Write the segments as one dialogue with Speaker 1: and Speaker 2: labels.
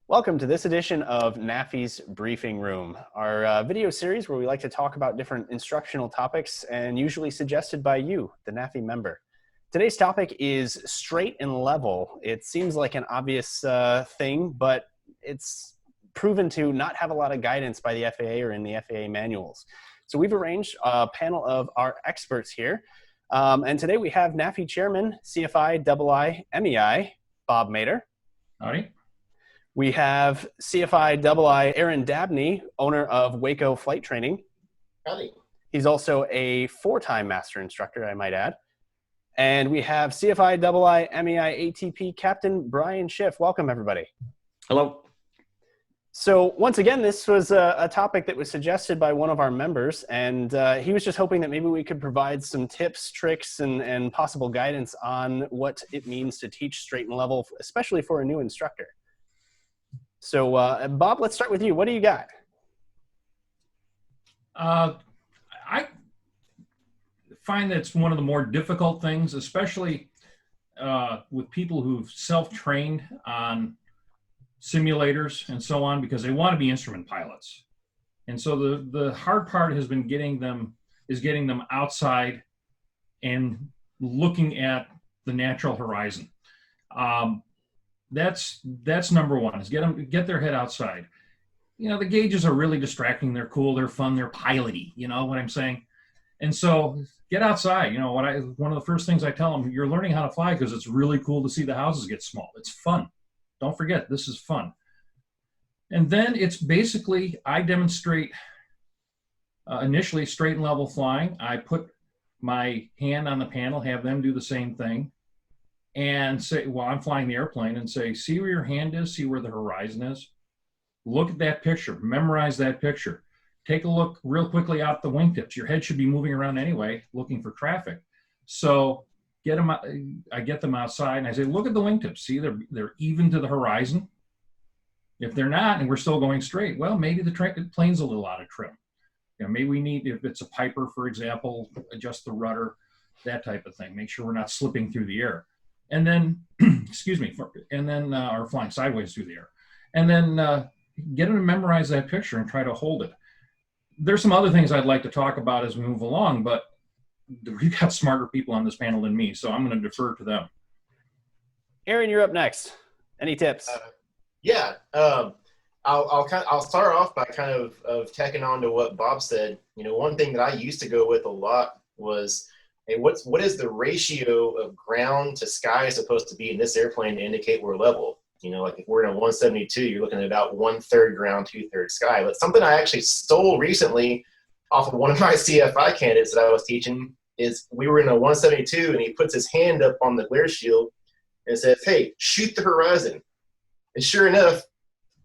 Speaker 1: Welcome to this edition of NAFI's Briefing Room, our video series where we like to talk about different instructional topics and usually suggested by you, the NAFI member. Today's topic is straight and level. It seems like an obvious thing, but it's proven to not have a lot of guidance by the FAA or in the FAA manuals. So we've arranged a panel of our experts here. And today we have NAFI Chairman, CFI II MEI, Bob Mader.
Speaker 2: Howdy.
Speaker 1: We have CFI II Aaron Dabney, owner of Waco Flight Training.
Speaker 3: Howdy.
Speaker 1: He's also a four-time master instructor, I might add. And we have CFI II MEI ATP Captain Brian Schiff. Welcome, everybody.
Speaker 4: Hello.
Speaker 1: So once again, this was a topic that was suggested by one of our members, and he was just hoping that maybe we could provide some tips, tricks, and possible guidance on what it means to teach straight and level, especially for a new instructor. So, Bob, let's start with you. What do you got?
Speaker 2: I find that it's one of the more difficult things, especially with people who've self-trained on simulators and so on, because they want to be instrument pilots. And so the hard part has been getting them outside and looking at the natural horizon. That's number one, is get their head outside. You know, the gauges are really distracting. They're cool, they're fun, they're piloty, you know what I'm saying? And so get outside. You know, one of the first things I tell them, you're learning how to fly because it's really cool to see the houses get small. It's fun. Don't forget, this is fun. And then it's basically, I demonstrate initially straight and level flying. I put my hand on the panel, have them do the same thing, and say, while I'm flying the airplane, and say, see where your hand is, see where the horizon is. Look at that picture, memorize that picture. Take a look real quickly out the wingtips. Your head should be moving around anyway, looking for traffic. So I get them outside and I say, look at the wingtips. See, they're even to the horizon. If they're not, and we're still going straight, well, maybe the plane's a little out of trim. You know, maybe we need, if it's a Piper, for example, adjust the rudder, that type of thing. Make sure we're not slipping through the air. And then, excuse me, or flying sideways through the air. And then get them to memorize that picture and try to hold it. There's some other things I'd like to talk about as we move along, but we've got smarter people on this panel than me, so I'm going to defer to them.
Speaker 1: Aaron, you're up next. Any tips?
Speaker 3: I'll start off by kind of tacking on to what Bob said. You know, one thing that I used to go with a lot was, hey, what is the ratio of ground to sky supposed to be in this airplane to indicate we're level? You know, like if we're in a 172, you're looking at about 1/3 ground, 2/3 sky. But something I actually stole recently off of one of my CFI candidates that I was teaching is, we were in a 172 and he puts his hand up on the glare shield and says, hey, shoot the horizon. And sure enough,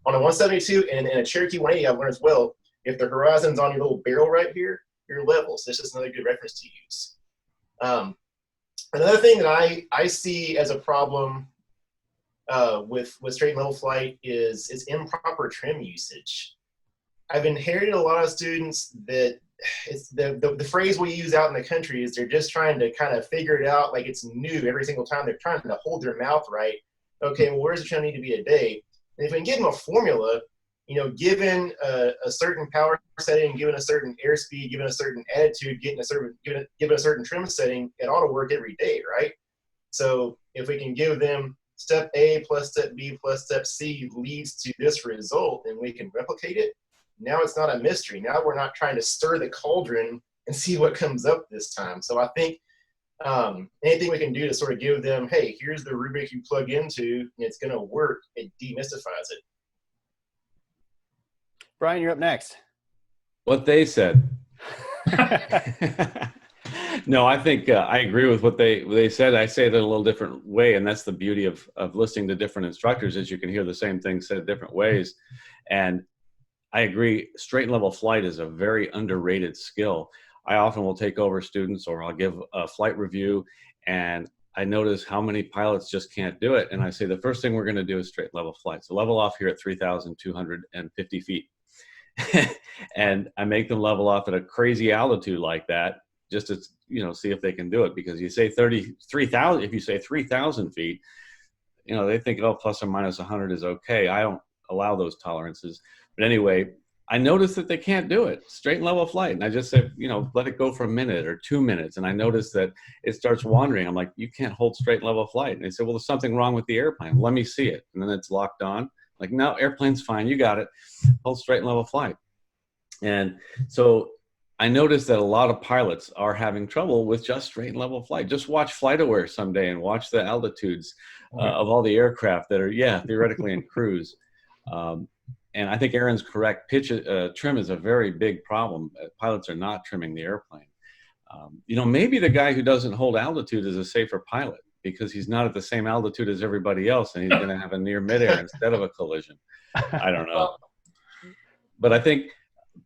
Speaker 3: on a 172 and in a Cherokee 180, I've learned as well, if the horizon's on your little barrel right here, you're level. So this is another good reference to use. Another thing that I see as a problem with straight and level flight is improper trim usage. I've inherited a lot of students that it's the phrase we use out in the country is they're just trying to kind of figure it out like it's new every single time. They're trying to hold their mouth right. Okay, well, where's the trim need to be a day? And if we can give them a formula, you know, given a certain power setting, given a certain airspeed, given a certain attitude, given a certain trim setting, it ought to work every day, right? So if we can give them step A plus step B plus step C leads to this result, and we can replicate it, now it's not a mystery. Now we're not trying to stir the cauldron and see what comes up this time. So I think anything we can do to sort of give them, hey, here's the rubric you plug into, and it's going to work, it demystifies it.
Speaker 1: Brian, you're up next.
Speaker 4: What they said. No, I think I agree with what they said. I say it in a little different way, and that's the beauty of listening to different instructors, is you can hear the same thing said different ways. And I agree, straight and level flight is a very underrated skill. I often will take over students, or I'll give a flight review, and I notice how many pilots just can't do it. And I say, the first thing we're going to do is straight level flight. So level off here at 3,250 feet. And I make them level off at a crazy altitude like that, just to, you know, see if they can do it. Because you say 33,000, if you say 3,000 feet, you know, they think, oh, plus or minus 100 is okay. I don't allow those tolerances. But anyway, I noticed that they can't do it, straight and level flight. And I just said, let it go for a minute or 2 minutes. And I noticed that it starts wandering. I'm like, you can't hold straight and level flight. And they said, well, there's something wrong with the airplane. Let me see it. And then it's locked on. Like, no, airplane's fine. You got it. Hold straight and level flight. And so I noticed that a lot of pilots are having trouble with just straight and level flight. Just watch FlightAware someday and watch the altitudes of all the aircraft that are, theoretically in cruise. And I think Aaron's correct. Trim is a very big problem. Pilots are not trimming the airplane. Maybe the guy who doesn't hold altitude is a safer pilot because he's not at the same altitude as everybody else, and he's going to have a near midair instead of a collision. I don't know. But I think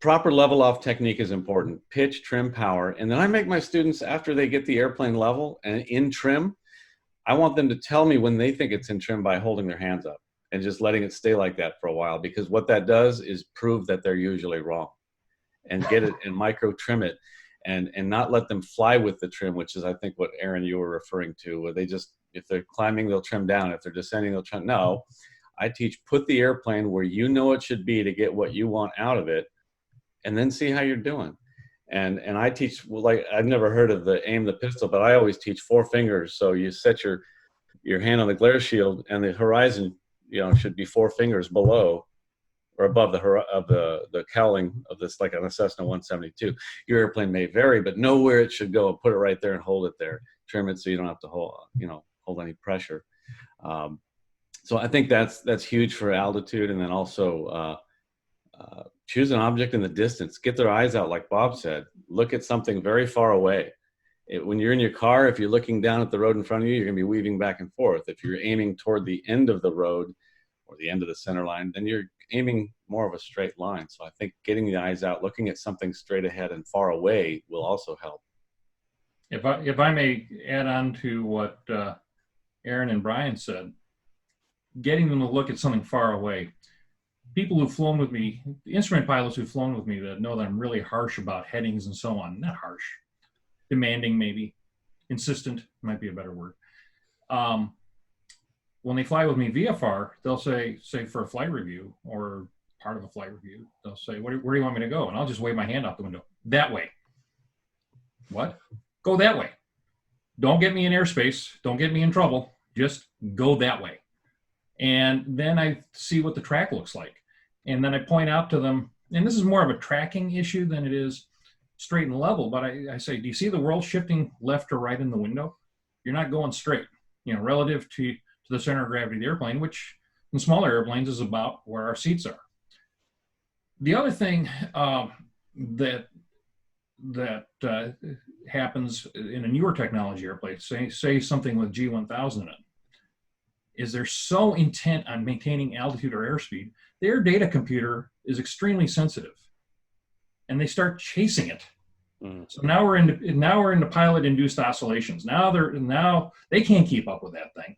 Speaker 4: proper level off technique is important. Pitch, trim, power. And then I make my students, after they get the airplane level and in trim, I want them to tell me when they think it's in trim by holding their hands up and just letting it stay like that for a while, because what that does is prove that they're usually wrong, and get it and micro trim it and not let them fly with the trim, which is, I think, what Aaron, you were referring to, where they just, if they're climbing, they'll trim down. If they're descending, they'll trim. No, I teach, put the airplane where you know it should be to get what you want out of it, and then see how you're doing. And I teach, like, I've never heard of the aim the pistol, but I always teach 4 fingers. So you set your hand on the glare shield, and the horizon, should be 4 fingers below or above the cowling of this, like on a Cessna 172. Your airplane may vary, but know where it should go. Put it right there and hold it there. Trim it so you don't have to hold any pressure. So I think that's huge for altitude. And then also choose an object in the distance. Get their eyes out, like Bob said. Look at something very far away. When you're in your car, if you're looking down at the road in front of you, you're going to be weaving back and forth. If you're aiming toward the end of the road or the end of the center line, then you're aiming more of a straight line. So I think getting the eyes out, looking at something straight ahead and far away will also help.
Speaker 2: If I may add on to what Aaron and Brian said, getting them to look at something far away. People who've flown with me, the instrument pilots who've flown with me, that know that I'm really harsh about headings and so on. Not harsh. Demanding, maybe. Insistent might be a better word. When they fly with me VFR, they'll say for a flight review or part of a flight review, they'll say, where do you want me to go? And I'll just wave my hand out the window. That way. What? Go that way. Don't get me in airspace. Don't get me in trouble. Just go that way. And then I see what the track looks like. And then I point out to them, and this is more of a tracking issue than it is straight and level, but I say, do you see the world shifting left or right in the window? You're not going straight, relative to the center of gravity of the airplane, which in smaller airplanes is about where our seats are. The other thing that happens in a newer technology airplane, say something with G1000 in it, is they're so intent on maintaining altitude or airspeed, their data computer is extremely sensitive, and they start chasing it. So now we're into pilot-induced oscillations. Now they can't keep up with that thing.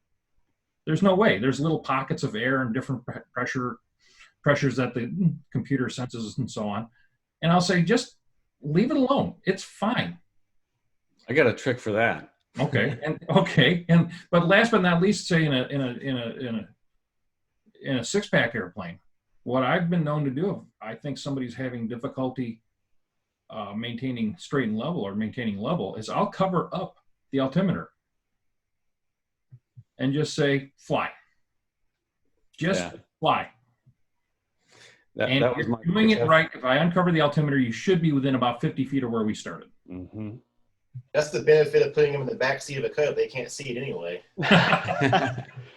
Speaker 2: There's no way. There's little pockets of air and different pressures that the computer senses and so on. And I'll say, just leave it alone. It's fine.
Speaker 4: I got a trick for that.
Speaker 2: Okay. But last but not least, say in a six-pack airplane, what I've been known to do, I think somebody's having difficulty maintaining straight and level or maintaining level, is I'll cover up the altimeter and just say, fly. Fly. And if you're doing it right, if I uncover the altimeter, you should be within about 50 feet of where we started.
Speaker 4: Mm-hmm.
Speaker 3: That's the benefit of putting them in the back seat of a Cub. They can't see it anyway.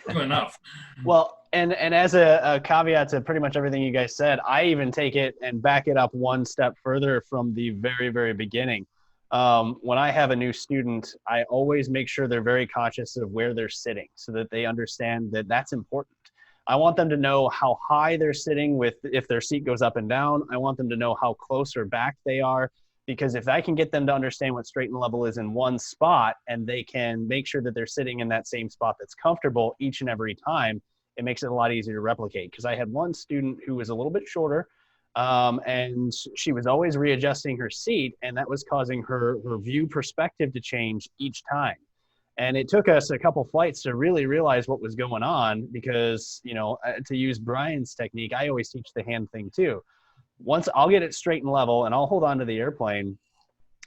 Speaker 2: True enough.
Speaker 1: Well, and as a caveat to pretty much everything you guys said, I even take it and back it up one step further from the very, very beginning. When I have a new student, I always make sure they're very conscious of where they're sitting so that they understand that that's important. I want them to know how high they're sitting if their seat goes up and down. I want them to know how close or back they are, because if I can get them to understand what straight and level is in one spot, and they can make sure that they're sitting in that same spot that's comfortable each and every time, it makes it a lot easier to replicate. Because I had one student who was a little bit shorter, and she was always readjusting her seat, and that was causing her view perspective to change each time. And it took us a couple flights to really realize what was going on because, to use Brian's technique, I always teach the hand thing too. Once I'll get it straight and level and I'll hold on to the airplane,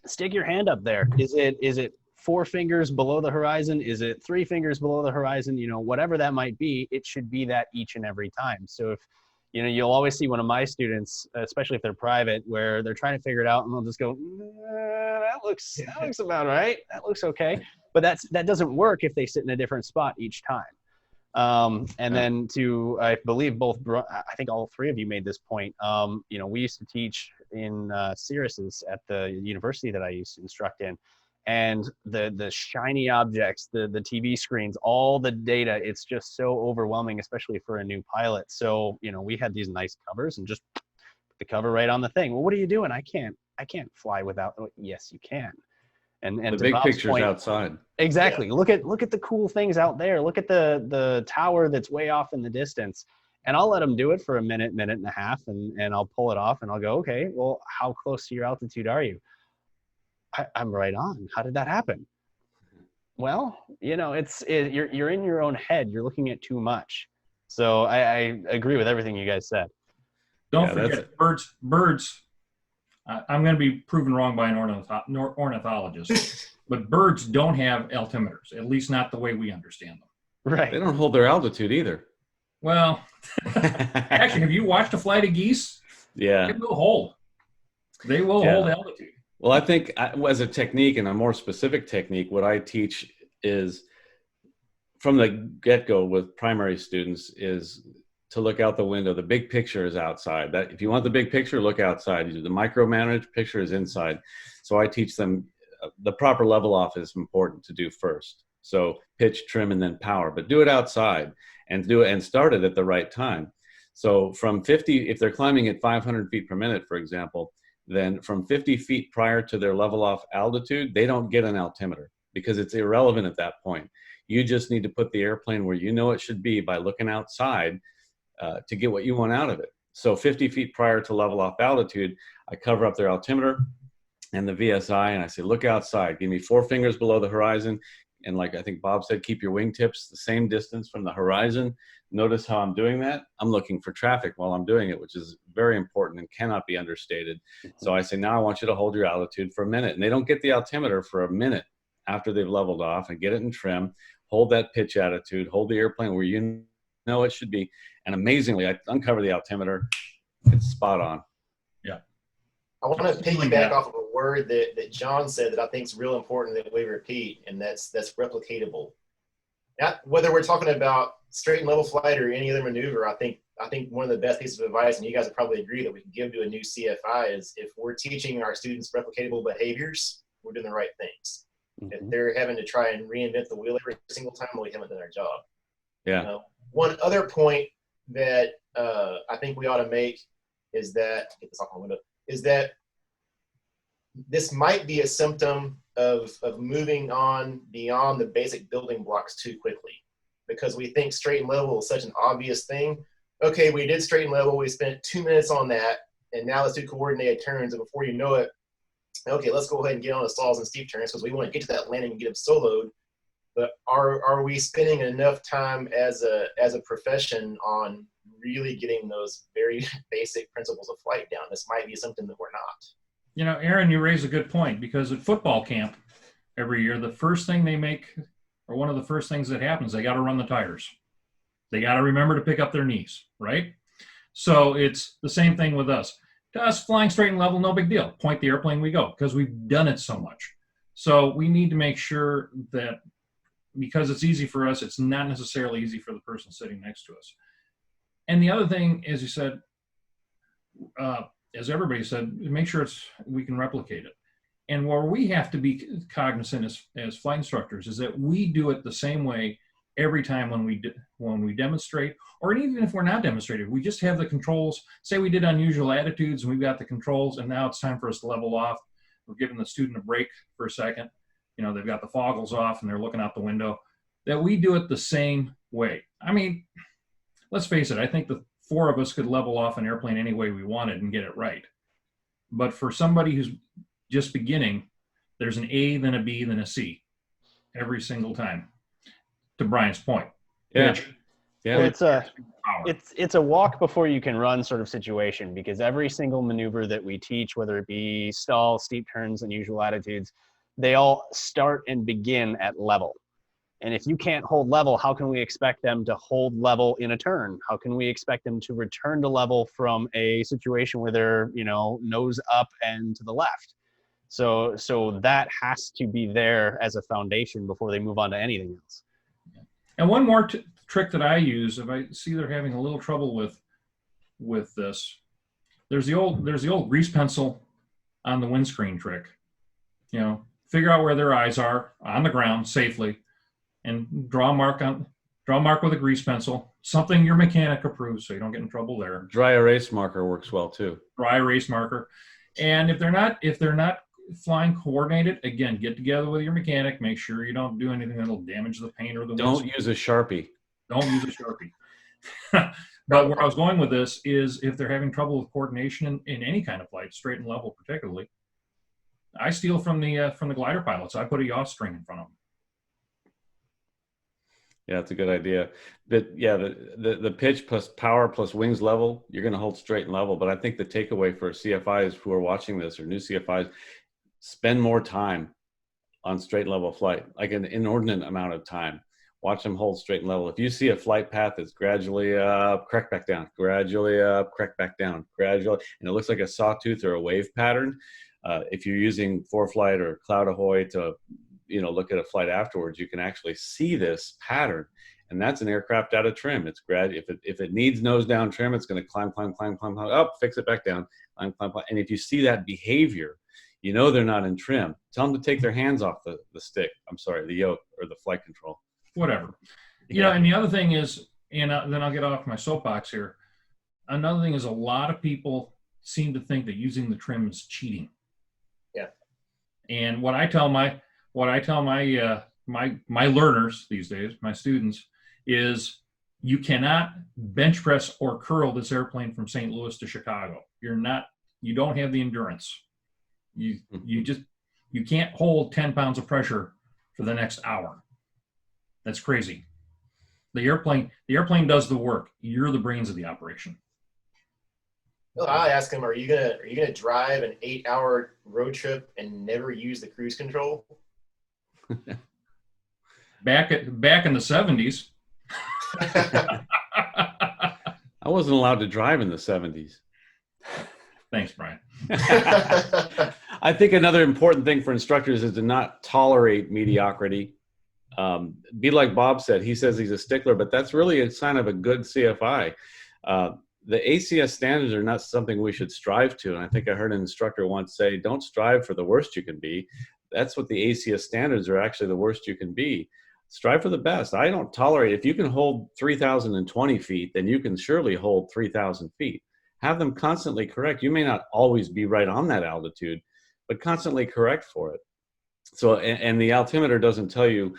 Speaker 1: stick your hand up there. Is it 4 fingers below the horizon? Is it 3 fingers below the horizon? Whatever that might be, it should be that each and every time. So if, you'll always see one of my students, especially if they're private, where they're trying to figure it out and they'll just go, that looks about right. That looks okay. But that doesn't work if they sit in a different spot each time. Then I believe I think all 3 of you made this point. We used to teach in Syracuse at the university that I used to instruct in. And the shiny objects, the TV screens, all the data, it's just so overwhelming, especially for a new pilot. So, we had these nice covers and just put the cover right on the thing. Well, what are you doing? I can't fly without. Yes, you can. And
Speaker 4: the big picture's
Speaker 1: point,
Speaker 4: outside.
Speaker 1: Exactly. Yeah. Look at the cool things out there. Look at the tower that's way off in the distance. And I'll let them do it for a minute and a half, and I'll pull it off and I'll go, okay, well, how close to your altitude are you? I'm right on. How did that happen? Well, you're in your own head. You're looking at too much. So I agree with everything you guys said.
Speaker 2: Don't forget birds. I'm going to be proven wrong by an ornithologist, but birds don't have altimeters, at least not the way we understand them.
Speaker 1: Right.
Speaker 4: They don't hold their altitude either.
Speaker 2: Well, actually, have you watched a flight of geese?
Speaker 4: Yeah.
Speaker 2: They will hold. They will hold altitude.
Speaker 4: Well, I think as a technique and a more specific technique, what I teach is from the get-go with primary students is to look out the window. The big picture is outside. That if you want the big picture, look outside. The micromanaged picture is inside. So I teach them the proper level off is important to do first. So pitch, trim, and then power, but do it outside and do it and start it at the right time. So from 50, if they're climbing at 500 feet per minute, for example, then from 50 feet prior to their level off altitude, they don't get an altimeter because it's irrelevant at that point. You just need to put the airplane where you know it should be by looking outside to get what you want out of it. So 50 feet prior to level off altitude, I cover up their altimeter and the VSI, and I say, look outside, give me 4 fingers below the horizon. And like I think Bob said, keep your wingtips the same distance from the horizon. Notice how I'm doing that. I'm looking for traffic while I'm doing it, which is very important and cannot be understated. So I say, now I want you to hold your altitude for a minute. And they don't get the altimeter for a minute after they've leveled off, and get it in trim, hold that pitch attitude, hold the airplane where you know it should be. And amazingly, I uncover the altimeter. It's spot on.
Speaker 2: Yeah.
Speaker 3: I want to piggyback off of a word that John said that I think is real important that we repeat, and that's replicatable. Now, whether we're talking about straight and level flight or any other maneuver, I think one of the best pieces of advice, and you guys would probably agree, that we can give to a new CFI is if we're teaching our students replicatable behaviors, we're doing the right things. Mm-hmm. If they're having to try and reinvent the wheel every single time, we haven't done our job.
Speaker 4: Yeah.
Speaker 3: One other point that I think we ought to make is that, get this off my window, is that this might be a symptom of moving on beyond the basic building blocks too quickly, because we think straight and level is such an obvious thing. Okay, we did straight and level, we spent 2 minutes on that, and now let's do coordinated turns, and before you know it, okay, let's go ahead and get on the stalls and steep turns because we want to get to that landing and get them soloed. But are we spending enough time as a profession on really getting those very basic principles of flight down? This might be something that we're not.
Speaker 2: Aaron, you raise a good point, because at football camp every year, the first thing they make, or one of the first things that happens, they got to run the tires. They got to remember to pick up their knees, right? So it's the same thing with us. To us, flying straight and level, no big deal. Point the airplane, we go, because we've done it so much. So we need to make sure that because it's easy for us, it's not necessarily easy for the person sitting next to us. And the other thing, as you said, as everybody said, make sure we can replicate it. And where we have to be cognizant as flight instructors is that we do it the same way every time when we demonstrate, or even if we're not demonstrating, we just have the controls. Say we did unusual attitudes and we've got the controls, and now it's time for us to level off. We're giving the student a break for a second. They've got the foggles off and they're looking out the window. That we do it the same way. I mean, let's face it, I think the 4 of us could level off an airplane any way we wanted and get it right. But for somebody who's just beginning, there's an A, then a B, then a C. every single time. To Brian's point.
Speaker 4: Yeah.
Speaker 2: Pitch,
Speaker 4: Yeah.
Speaker 1: Well, it's a walk before you can run sort of situation, because every single maneuver that we teach, whether it be stall, steep turns, unusual attitudes, they all start and begin at level. And if you can't hold level, how can we expect them to hold level in a turn? How can we expect them to return to level from a situation where they're, nose up and to the left? So that has to be there as a foundation before they move on to anything else.
Speaker 2: And one more trick that I use, if I see they're having a little trouble with this, there's the old grease pencil on the windscreen trick. Figure out where their eyes are on the ground safely, and draw a mark with a grease pencil, something your mechanic approves, so you don't get in trouble there.
Speaker 4: Dry erase marker works well too.
Speaker 2: Dry erase marker. And if they're not flying coordinated, again, get together with your mechanic, make sure you don't do anything that'll damage the paint or the
Speaker 4: Don't
Speaker 2: windscreen.
Speaker 4: use a Sharpie.
Speaker 2: Don't use a Sharpie. But where I was going with this is, if they're having trouble with coordination in any kind of flight, straight and level particularly, I steal from the glider pilots. I put a yaw string in front of them.
Speaker 4: Yeah, it's a good idea. But yeah, the pitch plus power plus wings level, you're going to hold straight and level. But I think the takeaway for CFIs who are watching this, or new CFIs, spend more time on straight level flight, like an inordinate amount of time. Watch them hold straight and level. If you see a flight path that's gradually up, correct back down, gradually up, correct back down, gradually, and it looks like a sawtooth or a wave pattern, if you're using ForeFlight or Cloud Ahoy to look at a flight afterwards, you can actually see this pattern, and that's an aircraft out of trim. It's if it needs nose down trim, it's going to climb up, fix it back down, climb. And if you see that behavior, they're not in trim. Tell them to take their hands off the stick. I'm sorry, the yoke or the flight control.
Speaker 2: Whatever. And the other thing is, and then I'll get off my soapbox here. Another thing is, a lot of people seem to think that using the trim is cheating.
Speaker 3: Yeah.
Speaker 2: And what I tell my learners these days, my students, is you cannot bench press or curl this airplane from St. Louis to Chicago. You don't have the endurance. You can't hold 10 pounds of pressure for the next hour. That's crazy. The airplane does the work. You're the brains of the operation.
Speaker 3: Well, I ask them, are you gonna drive an 8-hour road trip and never use the cruise control?
Speaker 2: Back in the 70s.
Speaker 4: I wasn't allowed to drive in the 70s.
Speaker 2: Thanks, Brian.
Speaker 4: I think another important thing for instructors is to not tolerate mediocrity. Be like Bob said. He says he's a stickler, but that's really a sign of a good CFI. The ACS standards are not something we should strive to. And I think I heard an instructor once say, don't strive for the worst you can be. That's what the ACS standards are, actually the worst you can be. Strive for the best. I don't tolerate, if you can hold 3,020 feet, then you can surely hold 3,000 feet. Have them constantly correct. You may not always be right on that altitude, but constantly correct for it. So, and the altimeter doesn't tell you,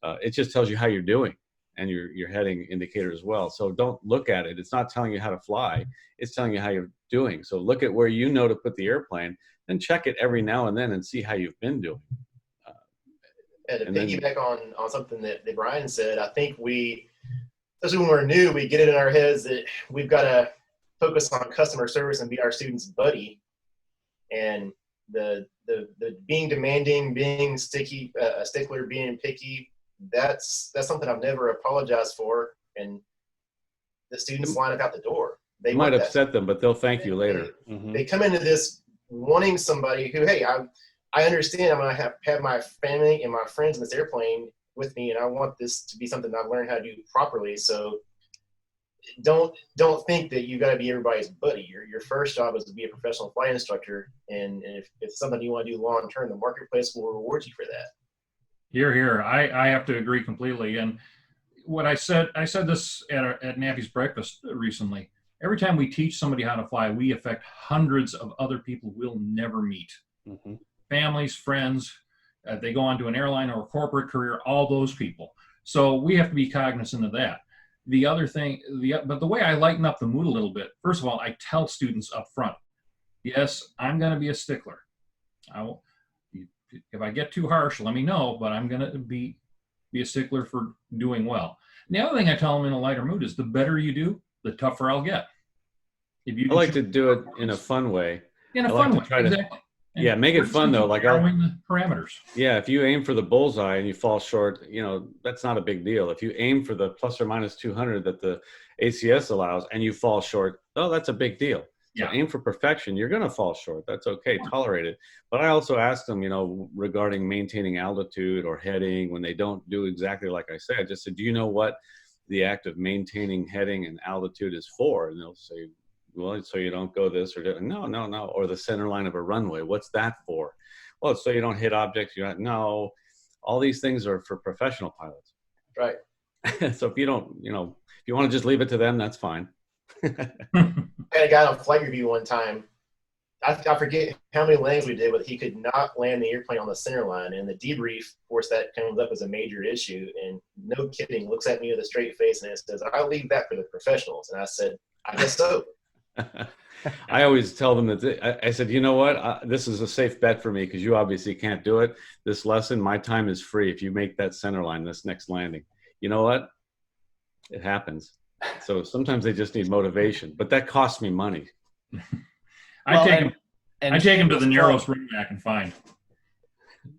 Speaker 4: it just tells you how you're doing and your heading indicator as well. So don't look at it. It's not telling you how to fly. It's telling you how you're doing. So look at where you know to put the airplane, and check it every now and then and see how you've been doing.
Speaker 3: To piggyback on something that Brian said, I think especially when we're new, we get it in our heads that we've got to focus on customer service and be our students' buddy. And the being demanding, being sticky, a stickler, being picky, that's something I've never apologized for. And the students line up out the door. They
Speaker 4: might upset them, but they'll thank you later.
Speaker 3: They come into this wanting somebody who, hey, I understand I'm going to have my family and my friends in this airplane with me, and I want this to be something I've learned how to do properly. So don't think that you got to be everybody's buddy. Your first job is to be a professional flight instructor, and if it's something you want to do long term, the marketplace will reward you for that.
Speaker 2: Here. I have to agree completely. And what I said this at NAFI's breakfast recently. Every time we teach somebody how to fly, we affect hundreds of other people we'll never meet.
Speaker 1: Mm-hmm. Families,
Speaker 2: friends, they go on to an airline or a corporate career, all those people. So we have to be cognizant of that. The other thing, but the way I lighten up the mood a little bit, first of all, I tell students up front, yes, I'm going to be a stickler. if I get too harsh, let me know, but I'm going to be a stickler for doing well. And the other thing I tell them in a lighter mood is the better you do, the tougher I'll get. If you
Speaker 4: I like to do it in a fun way.
Speaker 2: In a
Speaker 4: I like
Speaker 2: fun
Speaker 4: to
Speaker 2: way,
Speaker 4: try to-
Speaker 2: exactly. And
Speaker 4: Yeah, make it fun though. Like I'll,
Speaker 2: narrowing the parameters.
Speaker 4: yeah, if you aim for the bullseye and you fall short, that's not a big deal. If you aim for the plus or minus 200 that the ACS allows and you fall short, oh, that's a big deal. So
Speaker 2: Yeah.
Speaker 4: aim for perfection. You're going to fall short. That's okay. Tolerate it. But I also ask them, regarding maintaining altitude or heading, when they don't do exactly like I said, I just said, do you know what the act of maintaining heading and altitude is for? And they'll say, well, so you don't go this or no. Or the center line of a runway. What's that for? Well, it's so you don't hit objects. No, all these things are for professional pilots.
Speaker 3: Right.
Speaker 4: So if you don't, if you want to just leave it to them, that's fine.
Speaker 3: I had a guy on flight review one time. I forget how many landings we did, but he could not land the airplane on the center line. And the debrief, of course, that comes up as a major issue. And no kidding, looks at me with a straight face and it says, "I'll leave that for the professionals." And I said, "I guess so."
Speaker 4: I always tell them that I said, you know what, this is a safe bet for me because you obviously can't do it. This lesson, my time is free. If you make that center line, this next landing, you know what? It happens. So sometimes they just need motivation, but that costs me money.
Speaker 2: I take them to the narrowest runway I can find.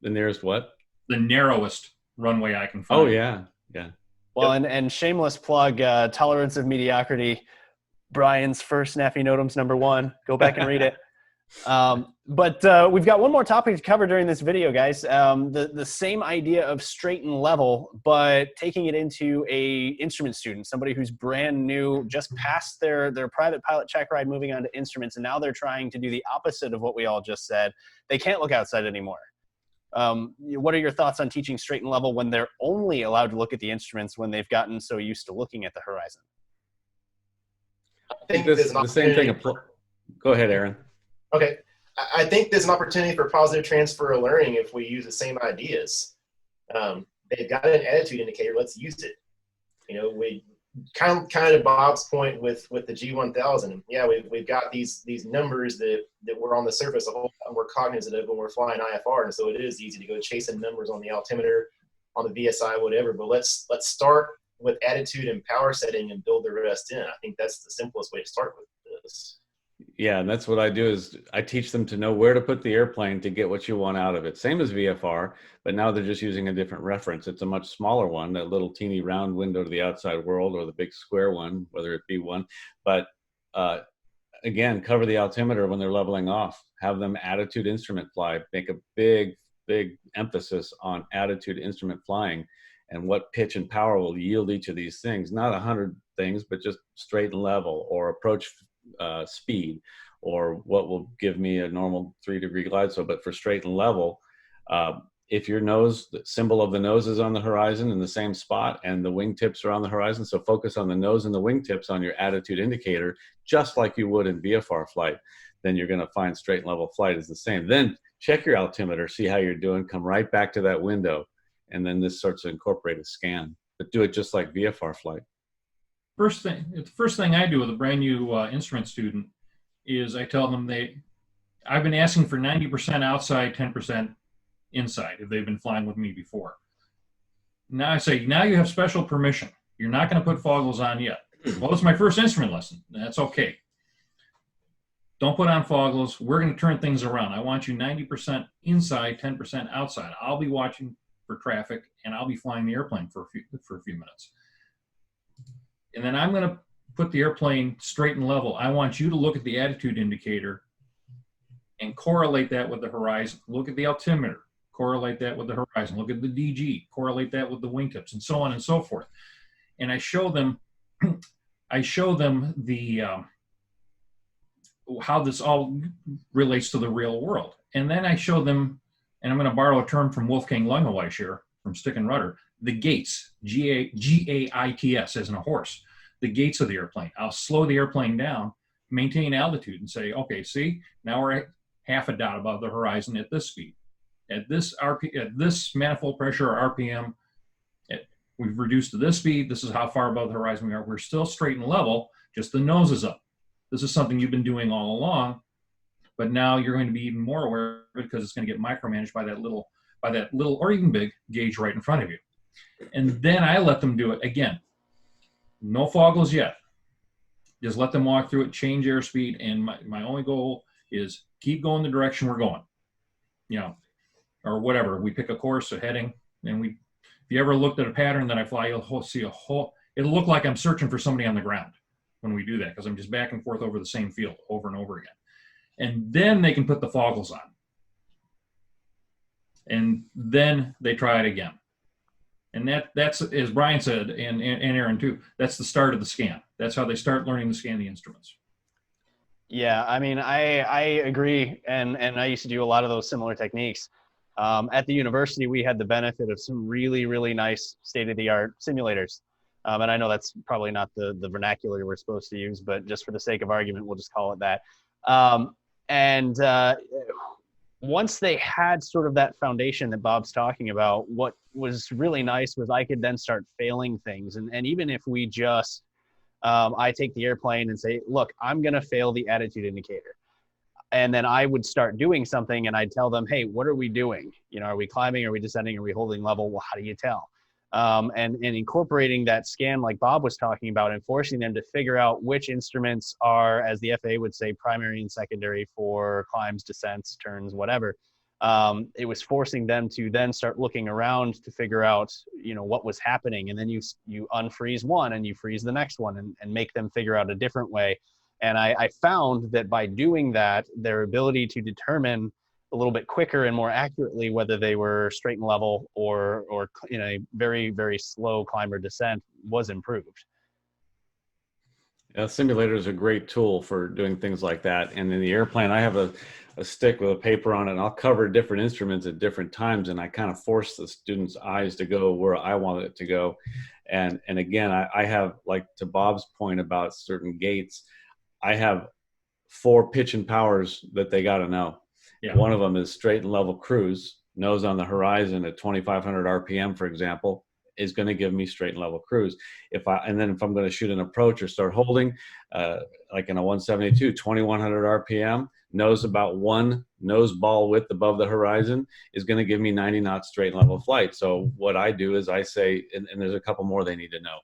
Speaker 4: The nearest what?
Speaker 2: The narrowest runway I can find.
Speaker 4: Oh yeah.
Speaker 1: Well, and shameless plug, Tolerance of Mediocrity, Brian's first NAFI Notams #1. Go back and read it. But we've got one more topic to cover during this video, guys. The same idea of straight and level, but taking it into a instrument student, somebody who's brand new, just passed their private pilot check ride, moving on to instruments, and now they're trying to do the opposite of what we all just said. They can't look outside anymore. What are your thoughts on teaching straight and level when they're only allowed to look at the instruments when they've gotten so used to looking at the horizon?
Speaker 3: I think
Speaker 4: The same thing applies. Go ahead, Aaron.
Speaker 3: Okay. I think there's an opportunity for positive transfer of learning if we use the same ideas. They've got an attitude indicator. Let's use it. We kind of to Bob's point with the G1000. Yeah, we've got these numbers that we're on the surface a whole lot more cognizant of when we're flying IFR, and so it is easy to go chasing numbers on the altimeter, on the VSI, whatever. But let's start with attitude and power setting and build the rest in. I think that's the simplest way to start with this.
Speaker 4: Yeah, and that's what I do is I teach them to know where to put the airplane to get what you want out of it. Same as VFR, but now they're just using a different reference. It's a much smaller one, that little teeny round window to the outside world, or the big square one, whether it be one. But again, cover the altimeter when they're leveling off. Have them attitude instrument fly. Make a big emphasis on attitude instrument flying and what pitch and power will yield each of these things. Not 100 things, but just straight and level, or approach speed, or what will give me a normal 3-degree glide slope. But for straight and level, if your nose, the symbol of the nose is on the horizon in the same spot, and the wingtips are on the horizon, so focus on the nose and the wingtips on your attitude indicator, just like you would in VFR flight, then you're going to find straight and level flight is the same. Then check your altimeter, see how you're doing, come right back to that window, and then this starts to incorporate a scan. But do it just like VFR flight.
Speaker 2: The first thing I do with a brand new instrument student is I tell them I've been asking for 90% outside, 10% inside if they've been flying with me before. Now I say, now you have special permission. You're not going to put foggles on yet. Well, it's my first instrument lesson. That's okay. Don't put on foggles. We're going to turn things around. I want you 90% inside, 10% outside. I'll be watching for traffic, and I'll be flying the airplane for a few minutes. And then I'm going to put the airplane straight and level. I want you to look at the attitude indicator and correlate that with the horizon. Look at the altimeter, correlate that with the horizon. Look at the DG, correlate that with the wingtips, and so on and so forth. And I show them the how this all relates to the real world. And then I show them, and I'm going to borrow a term from Wolfgang Langewiesche here from Stick and Rudder, the gaits, G-A-I-T-S, as in a horse, the gaits of the airplane. I'll slow the airplane down, maintain altitude, and say, okay, see, now we're at half a dot above the horizon at this speed. At this manifold pressure or RPM, we've reduced to this speed. This is how far above the horizon we are. We're still straight and level, just the nose is up. This is something you've been doing all along. but now you're going to be even more aware of it because it's going to get micromanaged by that little or even big gauge right in front of you. And then I let them do it again. No foggles yet. Just let them walk through it, change airspeed, and my only goal is keep going the direction we're going, you know, or whatever. We pick a course, a heading, and if you ever looked at a pattern that I fly, you'll see it'll look like I'm searching for somebody on the ground when we do that, because I'm just back and forth over the same field over and over again. And then they can put the foggles on. And then they try it again. And that's, as Brian said, and Aaron too, that's the start of the scan. That's how they start learning to scan the instruments.
Speaker 1: Yeah, I mean, I agree, and I used to do a lot of those similar techniques. At the university, we had the benefit of some really, really nice state-of-the-art simulators. And I know that's probably not the vernacular we're supposed to use, but just for the sake of argument, we'll just call it that. Once they had sort of that foundation that Bob's talking about, what was really nice was I could then start failing things. And even if we just, I take the airplane and say, look, I'm going to fail the attitude indicator. And then I would start doing something and I'd tell them, hey, what are we doing? You know, are we climbing? Are we descending? Are we holding level? Well, how do you tell? And incorporating that scan like Bob was talking about and forcing them to figure out which instruments are, as the FAA would say, primary and secondary for climbs, descents, turns, whatever. It was forcing them to then start looking around to figure out, you know, what was happening. And then you unfreeze one and you freeze the next one and make them figure out a different way. And I found that by doing that, their ability to determine a little bit quicker and more accurately whether they were straight and level or in a very, very slow climb or descent was improved.
Speaker 4: Yeah, simulator is a great tool for doing things like that. And in the airplane, I have a stick with a paper on it, and I'll cover different instruments at different times, and I kind of force the student's eyes to go where I want it to go. And again, I have, like to Bob's point about certain gates, I have 4 pitch and powers that they got to know. Yeah. One of them is straight and level cruise, nose on the horizon at 2,500 RPM, for example, is going to give me straight and level cruise. If I'm going to shoot an approach or start holding, like in a 172, 2,100 RPM, nose about 1 nose ball width above the horizon is going to give me 90 knots straight and level flight. So what I do is I say, and there's a couple more they need to know,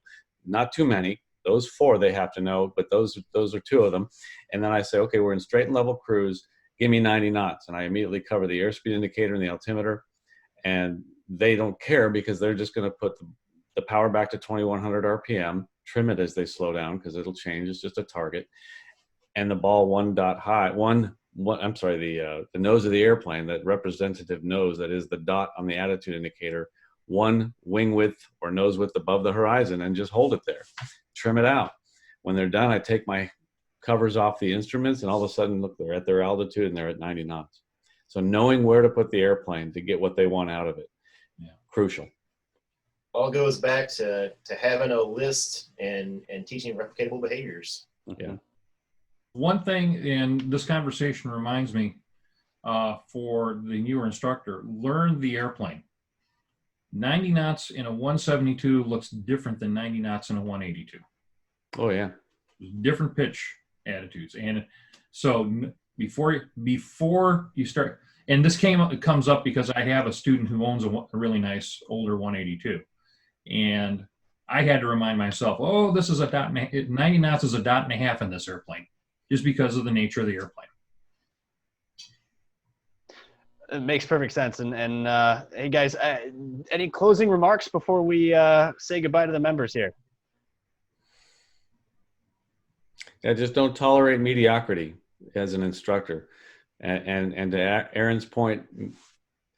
Speaker 4: not too many. Those 4 they have to know, but those are 2 of them. And then I say, okay, we're in straight and level cruise. Give me 90 knots. And I immediately cover the airspeed indicator and the altimeter. And they don't care because they're just going to put the power back to 2,100 RPM, trim it as they slow down because it'll change. It's just a target. And the ball the nose of the airplane, that representative nose that is the dot on the attitude indicator, 1 wing width or nose width above the horizon, and just hold it there. Trim it out. When they're done, I take my covers off the instruments, and all of a sudden, look, they're at their altitude and they're at 90 knots. So knowing where to put the airplane to get what they want out of it, crucial.
Speaker 3: All goes back to having a list and teaching replicatable behaviors.
Speaker 4: Yeah.
Speaker 2: One thing, and this conversation reminds me, for the newer instructor, learn the airplane. 90 knots in a 172 looks different than 90 knots in a 182.
Speaker 4: Oh yeah.
Speaker 2: Different pitch attitudes. And so before you start, and this comes up because I have a student who owns a really nice older 182, and I had to remind myself, oh, this is a 90 knots is a 1.5 in this airplane, just because of the nature of the airplane.
Speaker 1: It makes perfect sense. And hey guys, any closing remarks before we say goodbye to the members here?
Speaker 4: Yeah, just don't tolerate mediocrity as an instructor. And to Aaron's point,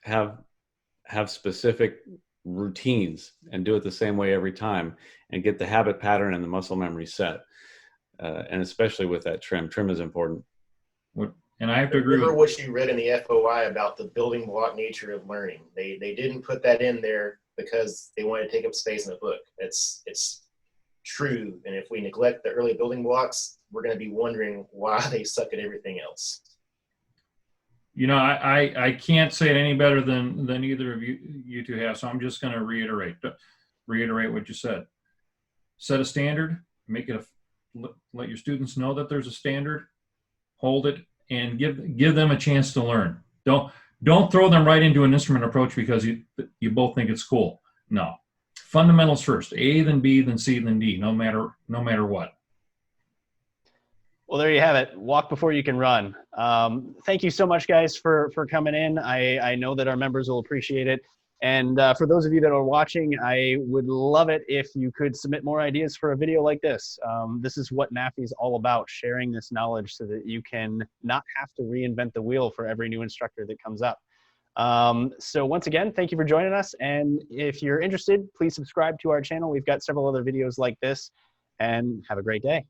Speaker 4: have specific routines and do it the same way every time, and get the habit pattern and the muscle memory set. And especially with that trim is important.
Speaker 2: And I have to agree.
Speaker 3: Remember what you read in the FOI about the building block nature of learning. They didn't put that in there because they wanted to take up space in the book. It's true. And if we neglect the early building blocks, we're going to be wondering why they suck at everything else.
Speaker 2: You know, I can't say it any better than either of you two have. So I'm just going to reiterate what you said. Set a standard, let your students know that there's a standard, hold it, and give them a chance to learn. Don't throw them right into an instrument approach because you both think it's cool. No, fundamentals first. A, then B, then C, then D. No matter what.
Speaker 1: Well, there you have it. Walk before you can run. Thank you so much, guys, for coming in. I know that our members will appreciate it. And for those of you that are watching, I would love it if you could submit more ideas for a video like this. This is what NAFI is all about, sharing this knowledge so that you can not have to reinvent the wheel for every new instructor that comes up. So once again, thank you for joining us. And if you're interested, please subscribe to our channel. We've got several other videos like this, and have a great day.